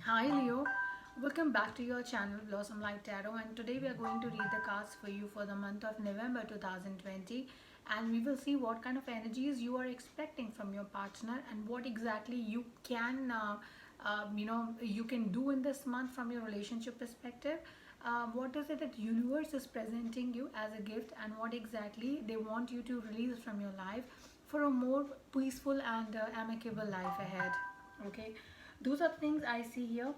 Hi Leo, welcome back to your channel Blossom Light Tarot, and today we are going to read the cards for you for the month of November 2020, and we will see what kind of energies you are expecting from your partner and what exactly you can you can do in this month from your relationship perspective. What is it that universe is presenting you as a gift, and what exactly they want you to release from your life for a more peaceful and amicable life ahead. Okay, those are things I see here.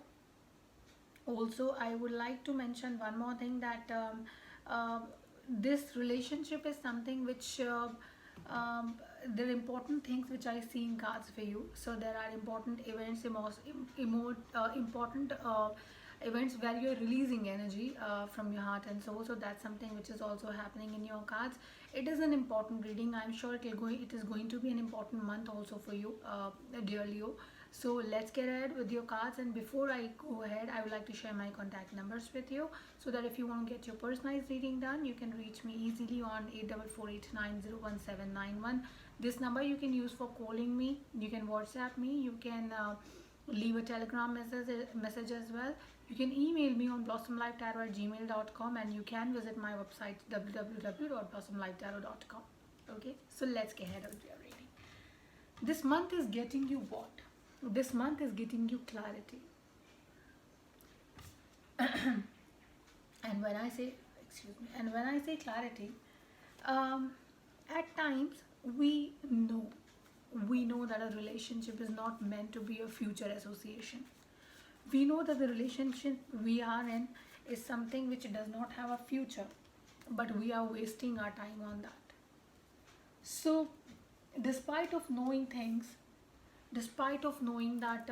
Also, I would like to mention one more thing that uh, this relationship is something which um, there are important things which I see in cards for you. So there are important events, important events where you're releasing energy from your heart and soul. So that's something which is also happening in your cards. It is an important reading. I'm sure it is going to be an important month also for you, dear Leo. So let's get ahead with your cards, and before I go ahead, I would like to share my contact numbers with you so that if you want to get your personalized reading done, you can reach me easily on 8448901791. This number you can use for calling me, you can WhatsApp me, you can leave a telegram message as well. You can email me on blossomlifetarot@gmail.com, and you can visit my website www.blossomlifetarot.com. Okay, so let's get ahead with your reading. This month is getting you what? This month is getting you clarity. And when I say, excuse me, and when I say clarity, um, at times we know, we know that a relationship is not meant to be a future association. We know that the relationship we are in is something which does not have a future, but we are wasting our time on that. So, despite of knowing things, despite of knowing that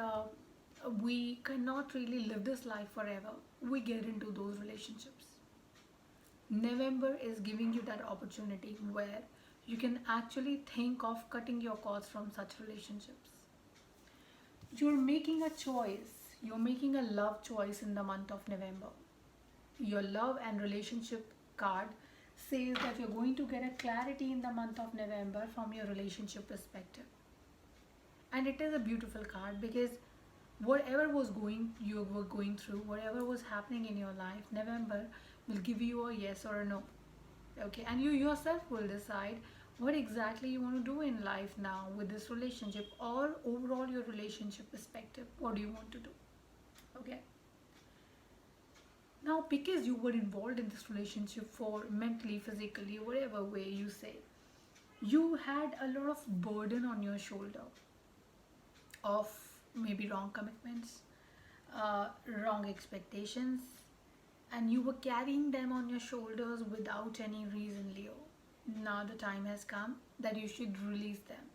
we cannot really live this life forever, we get into those relationships. November is giving you that opportunity where you can actually think of cutting your cords from such relationships. You're making a choice, you're making a love choice in the month of November. Your love and relationship card says that you're going to get a clarity in the month of November from your relationship perspective. And it is a beautiful card because whatever was going you were going through, whatever was happening in your life, November will give you a yes or a no. Okay, and you yourself will decide what exactly you want to do in life now with this relationship, or overall your relationship perspective. What do you want to do? Okay, now because you were involved in this relationship for mentally, physically, whatever way you say, you had a lot of burden on your shoulder of maybe wrong commitments, wrong expectations, and you were carrying them on your shoulders without any reason, Leo. Now the time has come that you should release them.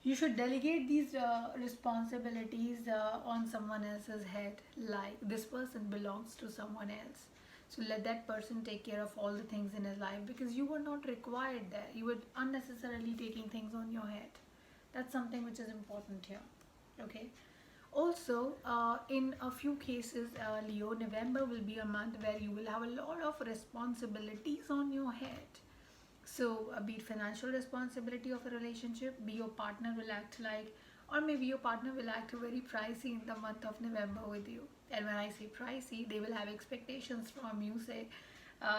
You should delegate these responsibilities on someone else's head, like this person belongs to someone else. So let that person take care of all the things in his life because you were not required there. You were unnecessarily taking things on your head. That's something which is important here. Okay. Also, in a few cases, Leo, November will be a month where you will have a lot of responsibilities on your head. So, be it financial responsibility of a relationship, be your partner will act like, or maybe your partner will act very pricey in the month of November with you. And when I say pricey, they will have expectations from you. Say,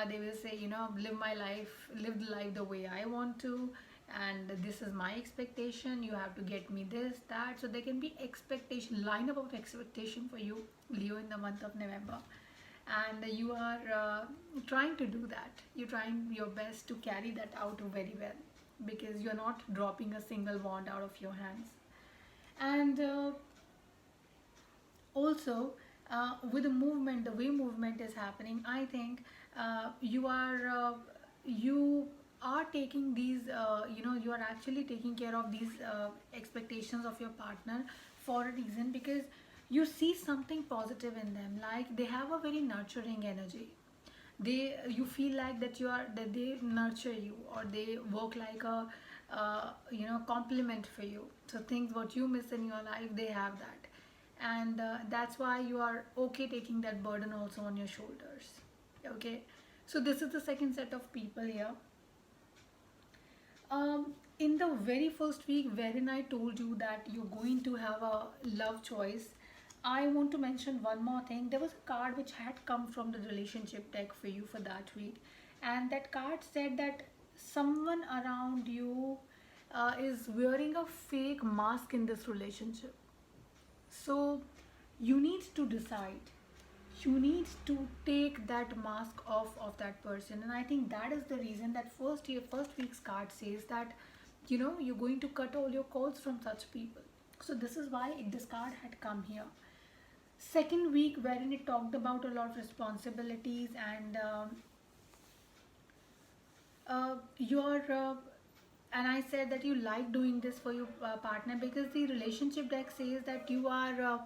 they will say, live my life, live the life the way I want to, and this is my expectation. You have to get me this, that. So there can be expectation, line up of expectation for you, Leo, in the month of November, and you are trying to do that. You're trying your best to carry that out very well because you're not dropping a single wand out of your hands. And also, with the movement, the way movement is happening, I think you are taking these, you are actually taking care of these expectations of your partner for a reason, because you see something positive in them, like they have a very nurturing energy. You feel like that they nurture you, or they work like a compliment for you. So things what you miss in your life, they have that. And that's why you are okay taking that burden also on your shoulders. Okay, so this is the second set of people here. In the very first week wherein I told you that you're going to have a love choice, I want to mention one more thing. There was a card which had come from the relationship deck for you for that week, and that card said that someone around you is wearing a fake mask in this relationship. So you need to decide. You need to take that mask off of that person, and I think that is the reason that first week's card says that you're going to cut all your calls from such people. So this is why this card had come here. Second week, wherein it talked about a lot of responsibilities and your and I said that you like doing this for your partner, because the relationship deck says that you are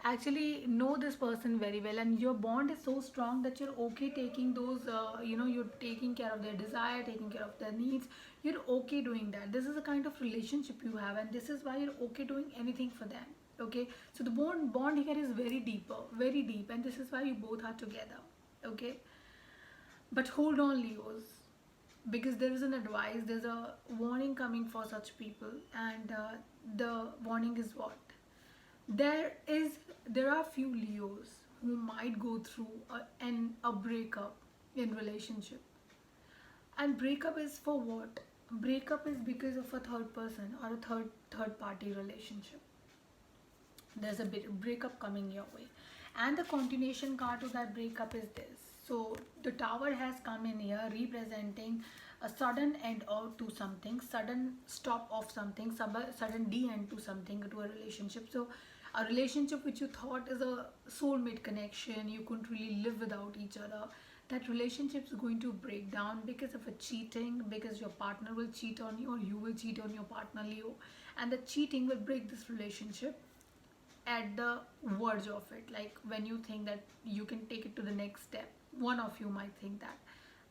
actually know this person very well, and your bond is so strong that you're okay taking those you're taking care of their desire, taking care of their needs. You're okay doing that. This is the kind of relationship you have, and this is why you're okay doing anything for them. Okay, so the bond here is very deeper, very deep, and this is why you both are together. Okay, but hold on, Leos, because there is an advice, there's a warning coming for such people, and the warning is what? There is there are few Leos who might go through a breakup in relationship. And breakup is for what? Breakup is because of a third person or a third party relationship. There's a bit breakup coming your way, and the continuation card to that breakup is this. So the tower has come in here representing a sudden end or to something, sudden stop of something, sudden de end to something, to a relationship. So a relationship which you thought is a soulmate connection, you couldn't really live without each other, that relationship is going to break down because of a cheating, because your partner will cheat on you or you will cheat on your partner, Leo, and the cheating will break this relationship at the verge of it. Like when you think that you can take it to the next step, one of you might think that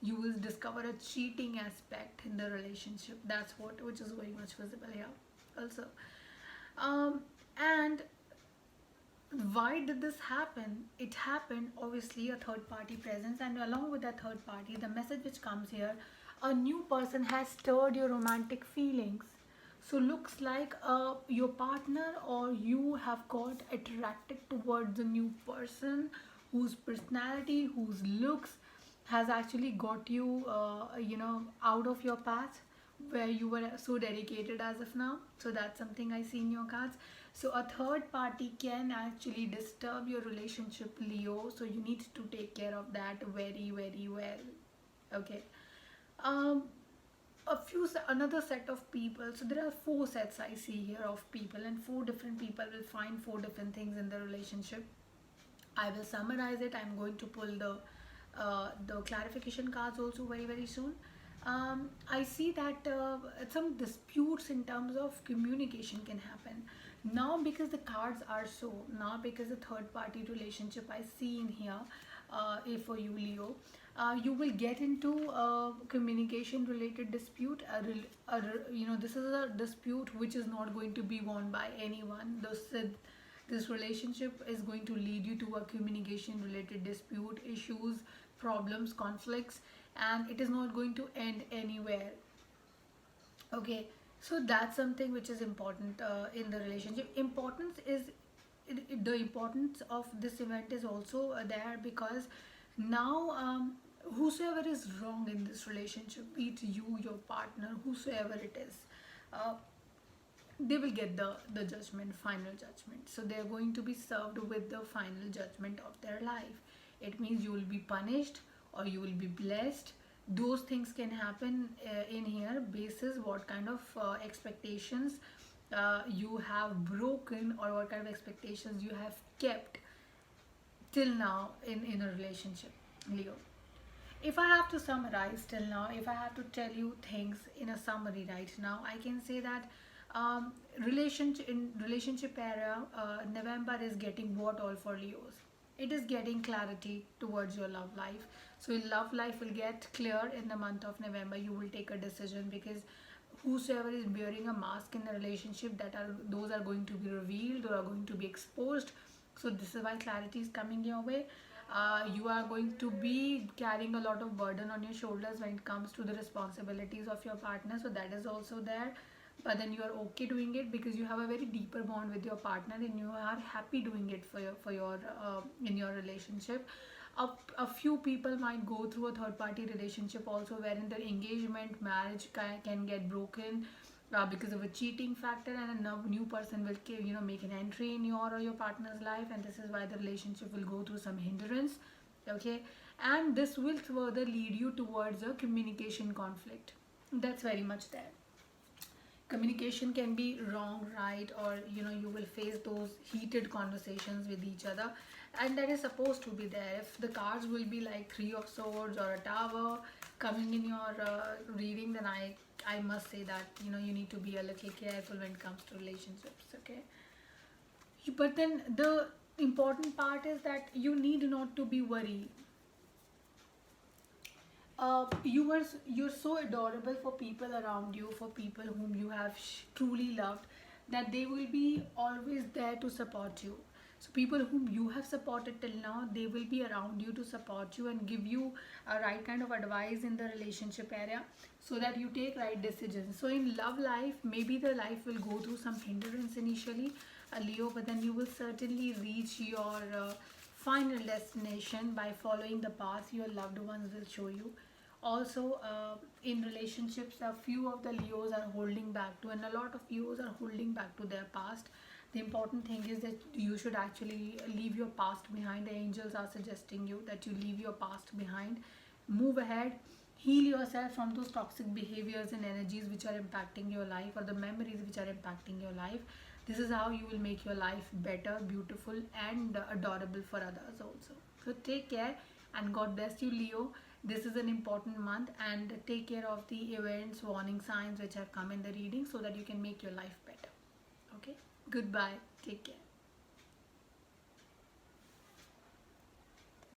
you will discover a cheating aspect in the relationship. That's what, which is very much visible here also. And why did this happen? It happened obviously a third party presence, and along with that third party, the message which comes here, a new person has stirred your romantic feelings. So looks like your partner or you have got attracted towards a new person whose personality, whose looks has actually got you out of your path where you were so dedicated as of now. So that's something I see in your cards. So a third party can actually disturb your relationship, Leo, so you need to take care of that very very well. Okay. um Another set of people. So there are four sets I see here of people, and four different people will find four different things in the relationship. I will summarize it. I'm going to pull the clarification cards also very very soon. I see that some disputes in terms of communication can happen now, because the cards are so now, because the third party relationship I see in here. If for you, Leo, you will get into a communication related dispute. This is a dispute which is not going to be won by anyone. This relationship is going to lead you to a communication related dispute, issues, problems, conflicts, and it is not going to end anywhere. Okay, so that's something which is important in the relationship. Importance is the importance of this event is also there, because now whosoever is wrong in this relationship, be it you, your partner, whosoever it is, uh, they will get the judgment, final judgment. So they are going to be served with the final judgment of their life. It means you will be punished or you will be blessed. Those things can happen in here basis what kind of expectations you have broken, or what kind of expectations you have kept till now in a relationship, Leo. If I have to summarize till now, if I have to tell you things in a summary right now, I can say that relationship era, November is getting what all for Leos. It is getting clarity towards your love life. So your love life will get clear in the month of November. You will take a decision, because whosoever is wearing a mask in the relationship, that are those are going to be revealed or are going to be exposed. So this is why clarity is coming your way. You are going to be carrying a lot of burden on your shoulders when it comes to the responsibilities of your partner, so that is also there. but then you are okay doing it because you have a very deeper bond with your partner and you are happy doing it for your in your relationship. A few people might go through a third party relationship also, wherein their engagement marriage can get broken because of a cheating factor, and a new person will make an entry in your or your partner's life, and this is why the relationship will go through some hindrance. Okay, and this will further lead you towards a communication conflict. That's very much there. Communication can be wrong, right, or you will face those heated conversations with each other, and that is supposed to be there. If the cards will be like three of swords or a tower coming in your reading, then I must say that you need to be a little careful when it comes to relationships. Okay, but then the important part is that you need not to be worried. You're so adorable for people around you, for people whom you have truly loved, that they will be always there to support you. So people whom you have supported till now, they will be around you to support you and give you a right kind of advice in the relationship area, so that you take right decisions. So in love life, maybe the life will go through some hindrance initially, Leo, but then you will certainly reach your final destination by following the path your loved ones will show you. Also, in relationships, a few of the Leos are holding back to, and a lot of Leos are holding back to their past. The important thing is that you should actually leave your past behind. The angels are suggesting you that you leave your past behind, move ahead, heal yourself from those toxic behaviors and energies which are impacting your life, or the memories which are impacting your life. This is how you will make your life better, beautiful, and adorable for others also. So take care, and God bless you, Leo. This is an important month, and take care of the events, warning signs which have come in the reading, so that you can make your life better. Okay, goodbye, take care.